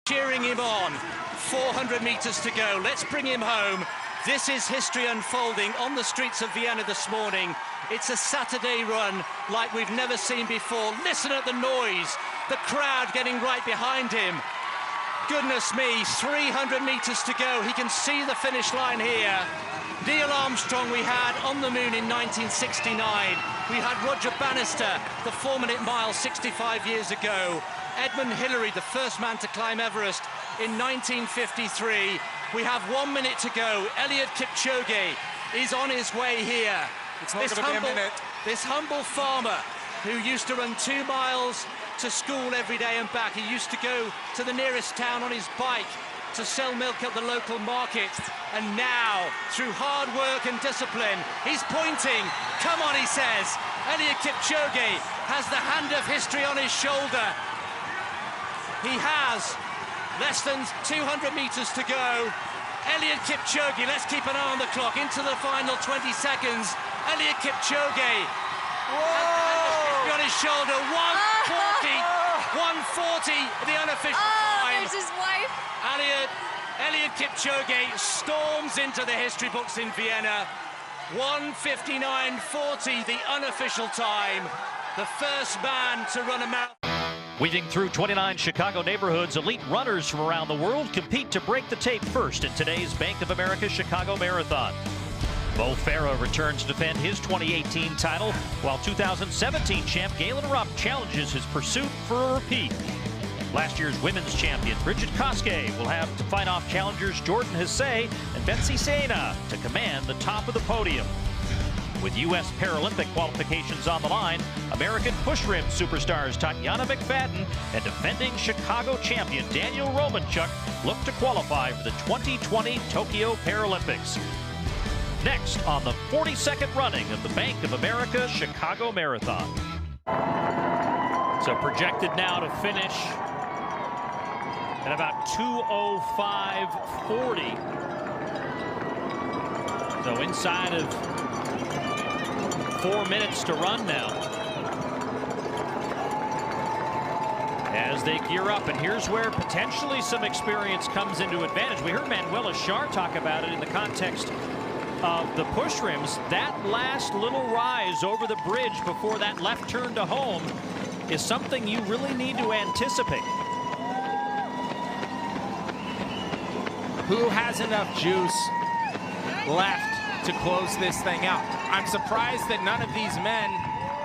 cheering him on. 400 meters to go. Let's bring him home. This is history unfolding on the streets of Vienna this morning. It's a Saturday run like we've never seen before. Listen at the noise. The crowd getting right behind him. Goodness me, 300 meters to go. He can see the finish line here. Neil Armstrong we had on the moon in 1969. We had Roger Bannister, the 4-minute mile 65 years ago. Edmund Hillary, the first man to climb Everest in 1953. We have 1 minute to go. Eliud Kipchoge is on his way here. It's not going to be a minute. This humble farmer who used to run 2 miles to school every day and back. He used to go to the nearest town on his bike to sell milk at the local market. And now, through hard work and discipline, he's pointing. Come on, he says. Eliud Kipchoge has the hand of history on his shoulder. He has less than 200 meters to go. Eliud Kipchoge, let's keep an eye on the clock, into the final 20 seconds. Eliud Kipchoge on his shoulder, 140, the unofficial time. There's his wife. Eliud Kipchoge storms into the history books in Vienna. 1:59.40, the unofficial time. The first man to run a marathon. Weaving through 29 Chicago neighborhoods, elite runners from around the world compete to break the tape first in today's Bank of America Chicago Marathon. Mo Farah returns to defend his 2018 title, while 2017 champ Galen Rupp challenges his pursuit for a repeat. Last year's women's champion Brigid Kosgei will have to fight off challengers Jordan Hsay and Betsy Sena to command the top of the podium. With U.S. Paralympic qualifications on the line, American push rim superstars Tatiana McFadden and defending Chicago champion Daniel Romanchuk look to qualify for the 2020 Tokyo Paralympics. Next on the 42nd running of the Bank of America Chicago Marathon. So projected now to finish at about 2:05.40. So inside of 4 minutes to run now as they gear up, and here's where potentially some experience comes into advantage. We heard Manuela Schär talk about it in the context of the push rims. That last little rise over the bridge before that left turn to home is something you really need to anticipate. Who has enough juice left to close this thing out? I'm surprised that none of these men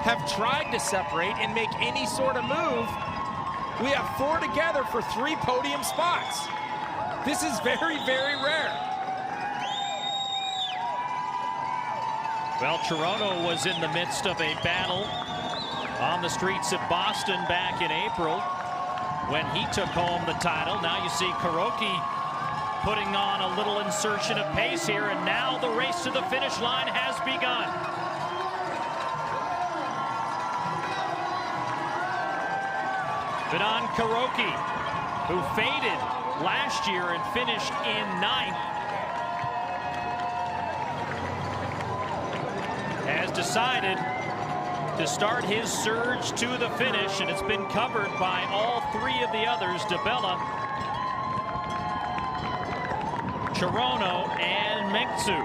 have tried to separate and make any sort of move. We have 4 together for 3 podium spots. This is very, very rare. Well, CHERONO was in the midst of a battle on the streets of Boston back in April when he took home the title. Now you see Kuroki putting on a little insertion of pace here, and now the race to the finish line has begun. Benon Kuroki, who faded last year and finished in 9th, has decided to start his surge to the finish, and it's been covered by all 3 of the others: DeBella, CHERONO, and Mengzu.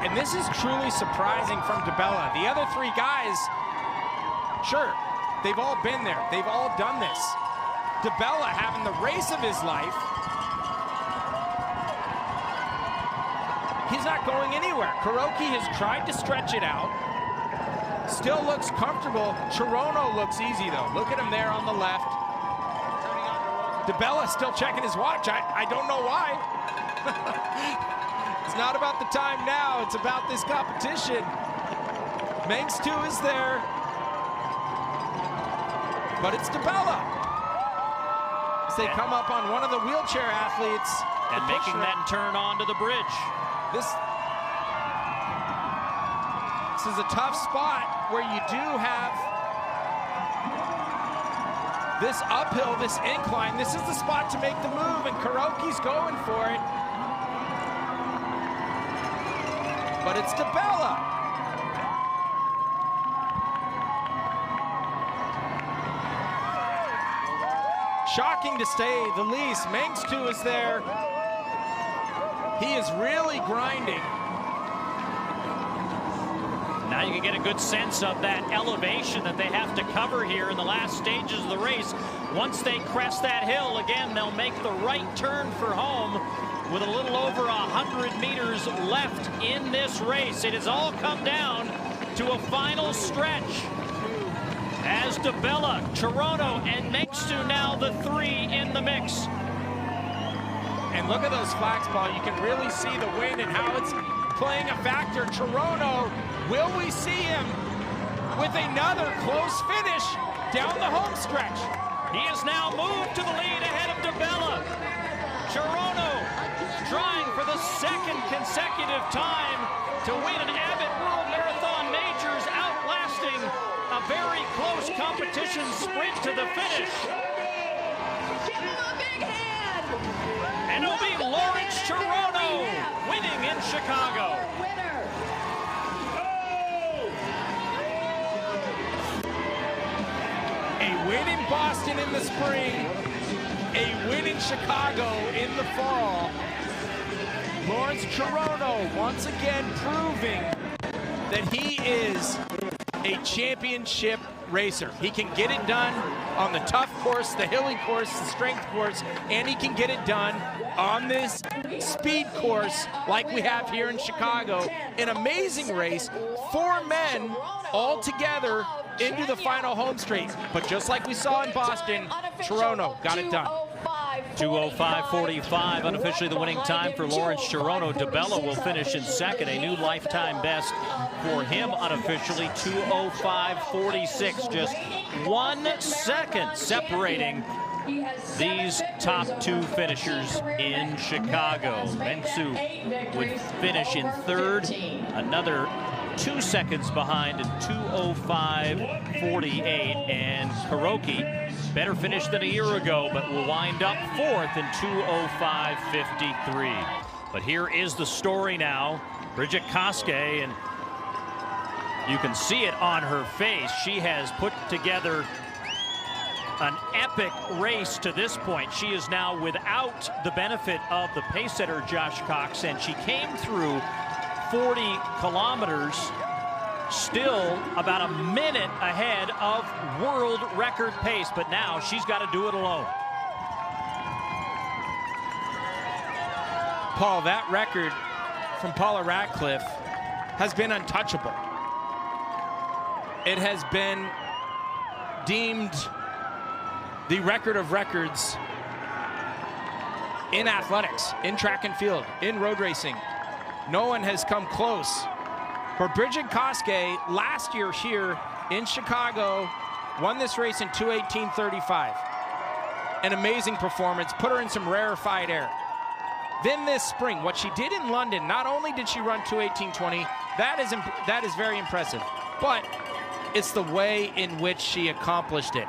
And this is truly surprising from DeBella. The other 3 guys, sure, they've all been there. They've all done this. DeBella having the race of his life. He's not going anywhere. Kuroki has tried to stretch it out. Still looks comfortable. CHERONO looks easy, though. Look at him there on the left. DeBella still checking his watch. I don't know why. It's not about the time now. It's about this competition. Mengzu is there. But it's DeBella. As they come up on one of the wheelchair athletes. And making that turn onto the bridge. This is a tough spot where you do have this uphill, this incline. This is the spot to make the move, and Kuroki's going for it. But it's DeBella. Shocking to say the least. Mengstu is there. He is really grinding. Now you can get a good sense of that elevation that they have to cover here in the last stages of the race. Once they crest that hill, again, they'll make the right turn for home with a little over 100 meters left in this race. It has all come down to a final stretch as DeBella, CHERONO, and Mengstu now the three in the mix. And look at those flags, Paul. You can really see the wind and how it's playing a factor. CHERONO, will we see him with another close finish down the home stretch? He has now moved to the lead ahead of DeBella. CHERONO trying for the second consecutive time to win an Abbott World Marathon Majors, outlasting a very close competition sprint to the finish. Give him a big hand! And it'll be Lawrence CHERONO winning in Chicago. Winner! A win in Boston in the spring, a win in Chicago in the fall. Lawrence CHERONO once again proving that he is a championship racer. He can get it done on the tough course, the hilly course, the strength course, and he can get it done on this speed course like we have here in Chicago. An amazing race, 4 men all together into the final home straight. But just like we saw in Boston, CHERONO got it done. 2:05:45, unofficially the winning time for Lawrence CHERONO. DeBella will finish in second, a new lifetime best for him unofficially, 2:05:46. Just 1 second separating these top two finishers in Chicago. Mengstu would finish in third, another 2 seconds behind in 2:05:48, and Kuroki, better finish than a year ago, but will wind up fourth in 2:05:53. But here is the story now. Brigid Kosgei, and you can see it on her face. She has put together an epic race to this point. She is now without the benefit of the pace setter Josh Cox, and she came through 40 kilometers still about a minute ahead of world record pace, but now she's got to do it alone. Paul, that record from Paula Radcliffe has been untouchable. It has been deemed the record of records in athletics, in track and field, in road racing. No one has come close. For Brigid Kosgei, last year here in Chicago, won this race in 2:18:35. An amazing performance, put her in some rarefied air. Then this spring, what she did in London, not only did she run 2:18:20, that is very impressive, but it's the way in which she accomplished it.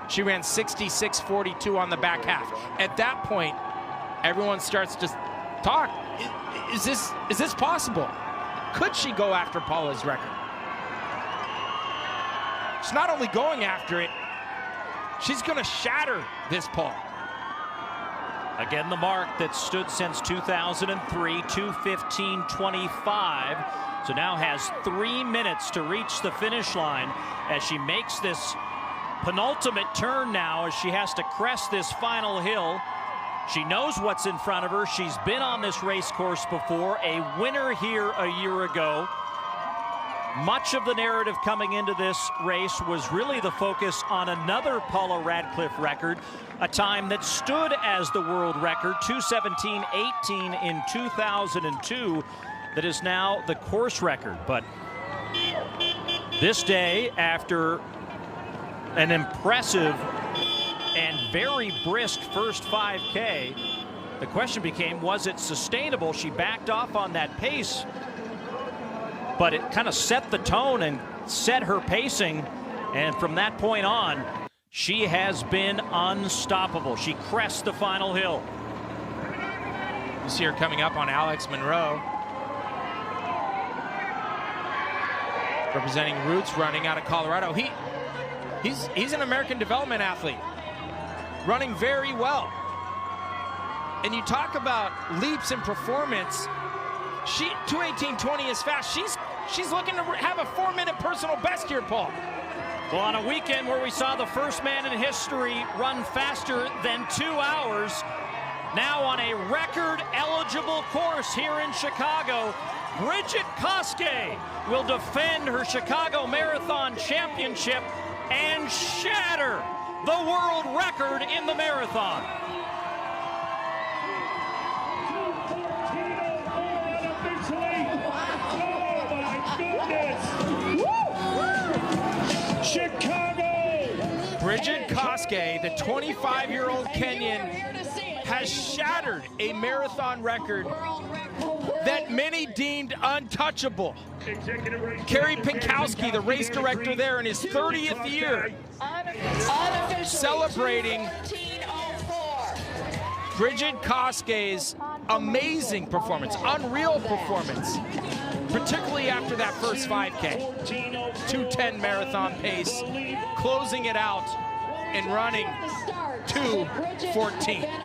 She ran 66:42 on the back half. At that point, everyone starts to talk. Is this possible? Could she go after Paula's record? She's not only going after it, she's going to shatter this, Paul. Again, the mark that stood since 2003, 2:15:25. So now has 3 minutes to reach the finish line as she makes this penultimate turn now as she has to crest this final hill. She knows what's in front of her. She's been on this race course before, a winner here a year ago. Much of the narrative coming into this race was really the focus on another Paula Radcliffe record, a time that stood as the world record, 2:17:18 in 2002, that is now the course record. But this day, after an impressive and very brisk first 5K, the question became, was it sustainable? She backed off on that pace, but it kind of set the tone and set her pacing, and from that point on, she has been unstoppable. She crests the final hill. You see her coming up on Alex Monroe, representing Roots, running out of Colorado. He's an American development athlete. running very well. And you talk about leaps in performance. 2:18:20 is fast. She's looking to have a 4-minute personal best here, Paul. Well, on a weekend where we saw the first man in history run faster than 2 hours, now on a record-eligible course here in Chicago, Brigid Kosgei will defend her Chicago Marathon Championship and shatter the world record in the marathon. Chicago! Brigid Kosgei, the 25-year-old Kenyan, has shattered a marathon record that many deemed untouchable. Kerry Pinkowski, the race director there in his 30th year, celebrating Brigid Kosgei's amazing performance, unreal performance, particularly after that first 5K. 2:10 marathon pace, closing it out and running 2:14.